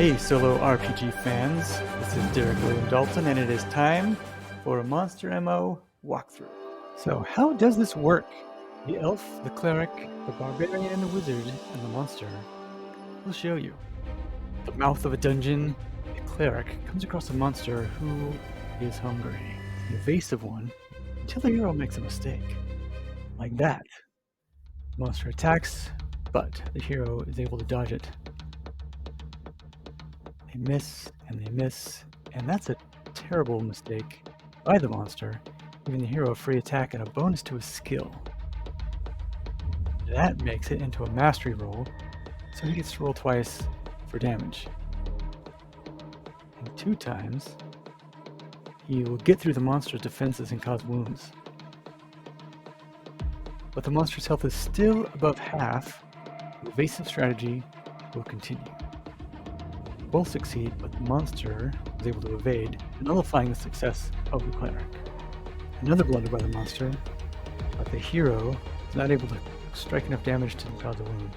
Hey solo RPG fans, this is Derek William Dalton and it is time for a Monster MO walkthrough. So how does this work? The elf, the cleric, the barbarian, the wizard, and the monster will show you. At the mouth of a dungeon, a cleric comes across a monster who is hungry, an evasive one, until the hero makes a mistake. Like that. The monster attacks, but the hero is able to dodge it. They miss, and that's a terrible mistake by the monster, giving the hero a free attack and a bonus to his skill. That makes it into a mastery roll, so he gets to roll twice for damage. And 2 times, he will get through the monster's defenses and cause wounds. But the monster's health is still above half. The evasive strategy will continue. Both succeed, but the monster is able to evade, nullifying the success of the cleric. Another blunder by the monster, but the hero is not able to strike enough damage to cause a wound.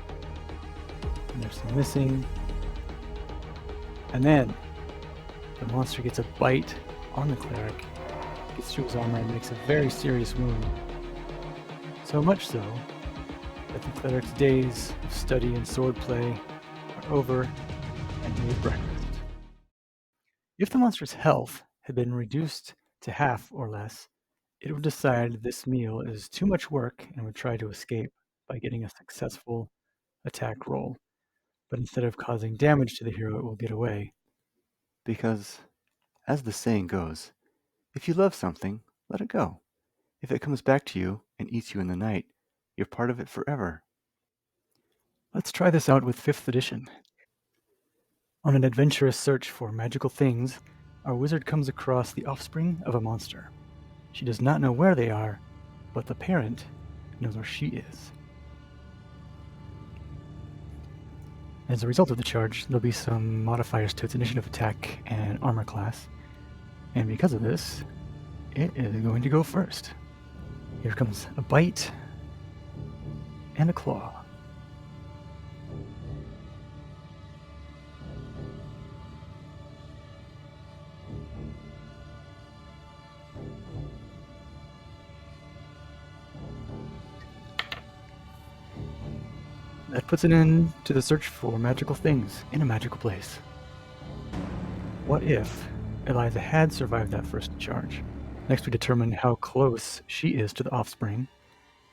And there's some missing. And then the monster gets a bite on the cleric, gets through his armor and makes a very serious wound. So much so that the cleric's days of study and swordplay are over, and he eats breakfast. If the monster's health had been reduced to half or less, it would decide this meal is too much work and would try to escape by getting a successful attack roll. But instead of causing damage to the hero, it will get away. Because, as the saying goes, if you love something, let it go. If it comes back to you and eats you in the night, you're part of it forever. Let's try this out with 5th edition. On an adventurous search for magical things, our wizard comes across the offspring of a monster. She does not know where they are, but the parent knows where she is. As a result of the charge, there'll be some modifiers to its initiative, attack, and armor class. And because of this, it is going to go first. Here comes a bite and a claw. That puts an end to the search for magical things in a magical place. What if Eliza had survived that first charge? Next we determine how close she is to the offspring,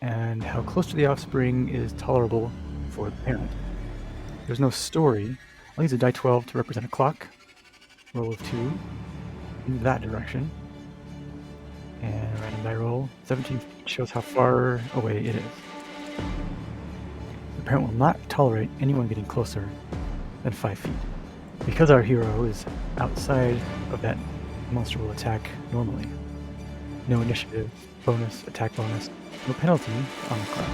and how close to the offspring is tolerable for the parent. There's no story. I'll use a die 12 to represent a clock. Roll of 2 in that direction. And a random die roll. 17 shows how far away it is. The parent will not tolerate anyone getting closer than 5 feet. Because our hero is outside of that, the monster will attack normally. No initiative bonus, attack bonus, no penalty on the clock.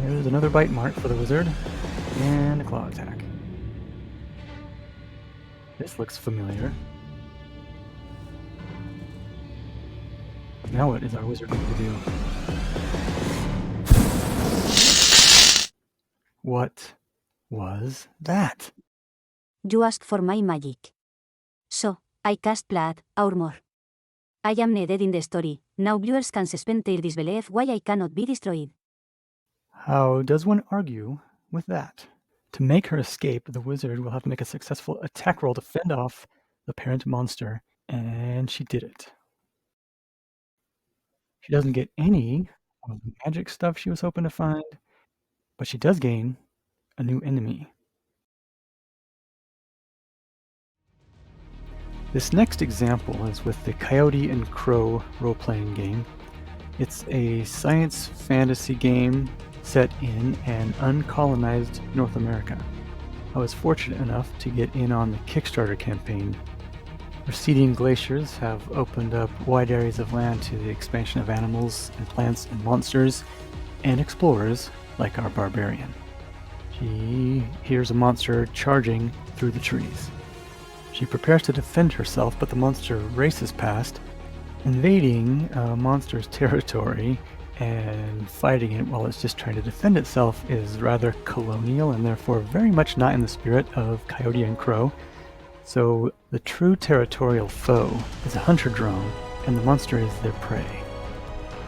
There's another bite mark for the wizard, and a claw attack. This looks familiar. Now what is our wizard going to do? What was that? You ask for my magic. So, I cast Blood Armor. I am needed in the story. Now viewers can suspend their disbelief why I cannot be destroyed. How does one argue with that? To make her escape, the wizard will have to make a successful attack roll to fend off the parent monster, and she did it. She doesn't get any of the magic stuff she was hoping to find, but she does gain a new enemy. This next example is with the Coyote and Crow role-playing game. It's a science fantasy game set in an uncolonized North America. I was fortunate enough to get in on the Kickstarter campaign. Receding glaciers have opened up wide areas of land to the expansion of animals and plants and monsters and explorers like our barbarian. She hears a monster charging through the trees. She prepares to defend herself, but the monster races past, invading a monster's territory and fighting it while it's just trying to defend itself is rather colonial and therefore very much not in the spirit of Coyote and Crow. So the true territorial foe is a hunter drone, and the monster is their prey.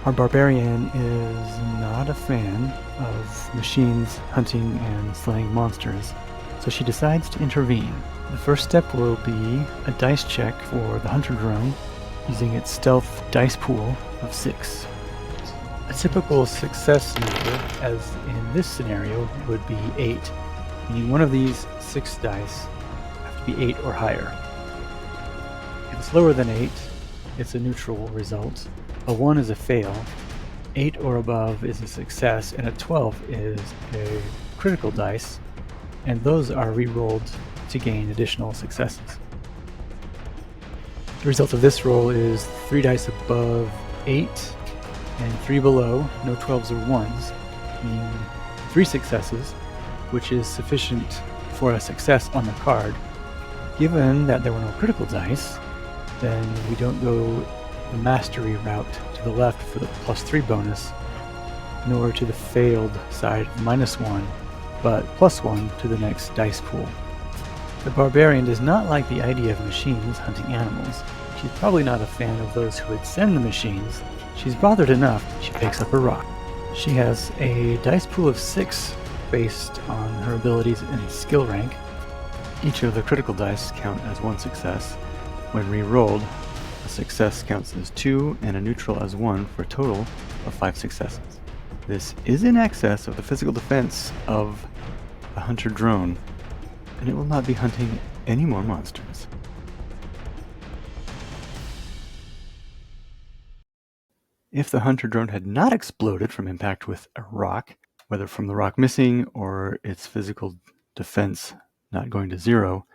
Our barbarian is not a fan of machines hunting and slaying monsters, so she decides to intervene. The first step will be a dice check for the hunter drone using its stealth dice pool of 6. A typical success number, as in this scenario, would be 8, meaning one of these 6 dice have to be 8 or higher. If it's lower than 8, it's a neutral result. A 1 is a fail, 8 or above is a success, and a 12 is a critical dice, and those are re-rolled to gain additional successes. The result of this roll is 3 dice above 8 and 3 below, no 12s or 1s, meaning 3 successes, which is sufficient for a success on the card. Given that there were no critical dice, then we don't go the mastery route to the left for the +3 bonus, nor to the failed side -1, but +1 to the next dice pool. The barbarian does not like the idea of machines hunting animals. She's probably not a fan of those who would send the machines. She's bothered enough, she picks up a rock. She has a dice pool of 6 based on her abilities and skill rank. Each of the critical dice count as 1 success. When re-rolled, a success counts as 2 and a neutral as 1 for a total of 5 successes. This is in excess of the physical defense of the hunter drone, and it will not be hunting any more monsters. If the hunter drone had not exploded from impact with a rock, whether from the rock missing or its physical defense not going to 0,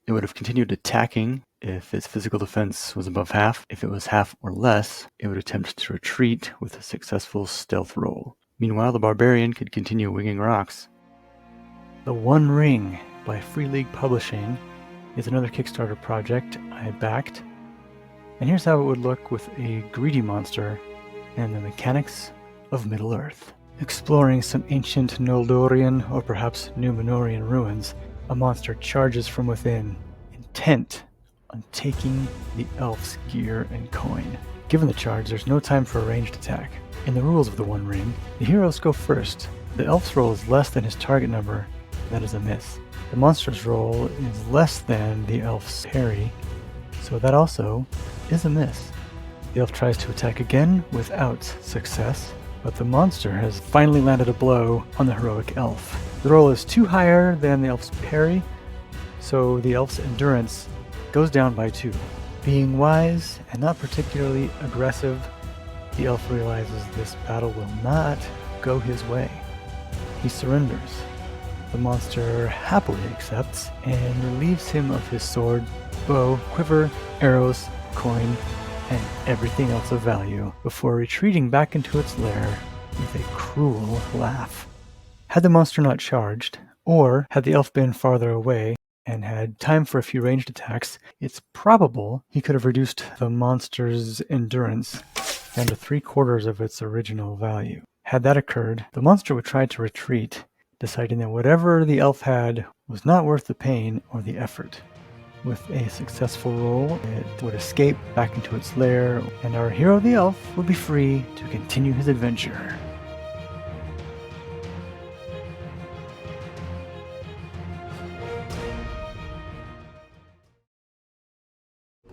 it would have continued attacking. If its physical defense was above half, if it was half or less, it would attempt to retreat with a successful stealth roll. Meanwhile, the barbarian could continue winging rocks. The One Ring by Free League Publishing is another Kickstarter project I backed. And here's how it would look with a greedy monster and the mechanics of Middle-earth. Exploring some ancient Noldorian or perhaps Numenorian ruins, a monster charges from within, intent on taking the elf's gear and coin. Given the charge, there's no time for a ranged attack. In the rules of the One Ring, the heroes go first. The elf's roll is less than his target number, that is a miss. The monster's roll is less than the elf's parry, so that also is a miss. The elf tries to attack again without success, but the monster has finally landed a blow on the heroic elf. The roll is 2 higher than the elf's parry, so the elf's endurance goes down by 2. Being wise and not particularly aggressive, the elf realizes this battle will not go his way. He surrenders. The monster happily accepts and relieves him of his sword, bow, quiver, arrows, coin, and everything else of value before retreating back into its lair with a cruel laugh. Had the monster not charged, or had the elf been farther away and had time for a few ranged attacks, it's probable he could have reduced the monster's endurance down to 3/4 of its original value. Had that occurred, the monster would try to retreat, deciding that whatever the elf had was not worth the pain or the effort. With a successful roll, it would escape back into its lair, and our hero the elf would be free to continue his adventure.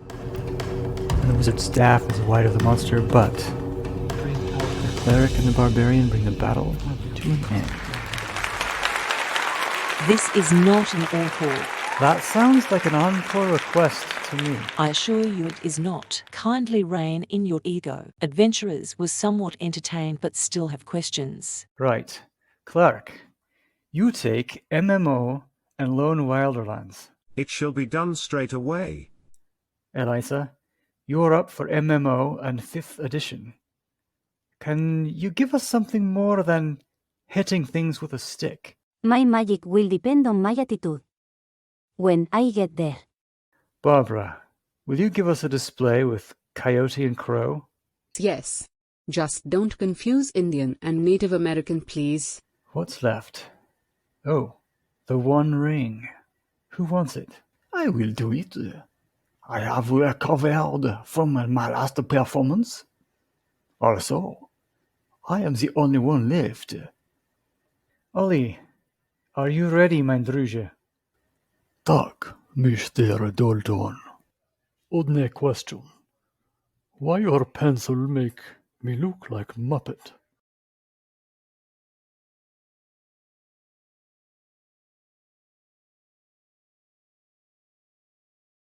And the wizard's staff is wide of the monster, but the cleric and the barbarian bring the battle to an end. This is not an encore. That sounds like an encore request to me. I assure you it is not. Kindly rein in your ego. Adventurers were somewhat entertained but still have questions. Right. Cleric, you take MMO and Lone Wilderlands. It shall be done straight away. Eliza, you're up for MMO and 5th edition. Can you give us something more than hitting things with a stick? My magic will depend on my attitude. When I get there. Barbara, will you give us a display with Coyote and Crow? Yes. Just don't confuse Indian and Native American, please. What's left? Oh, the One Ring. Who wants it? I will do it. I have recovered from my last performance. Also, I am the only one left. Ollie, are you ready, mein druže? Tak, Mr. Dalton. Odne question. Why your pencil make me look like Muppet?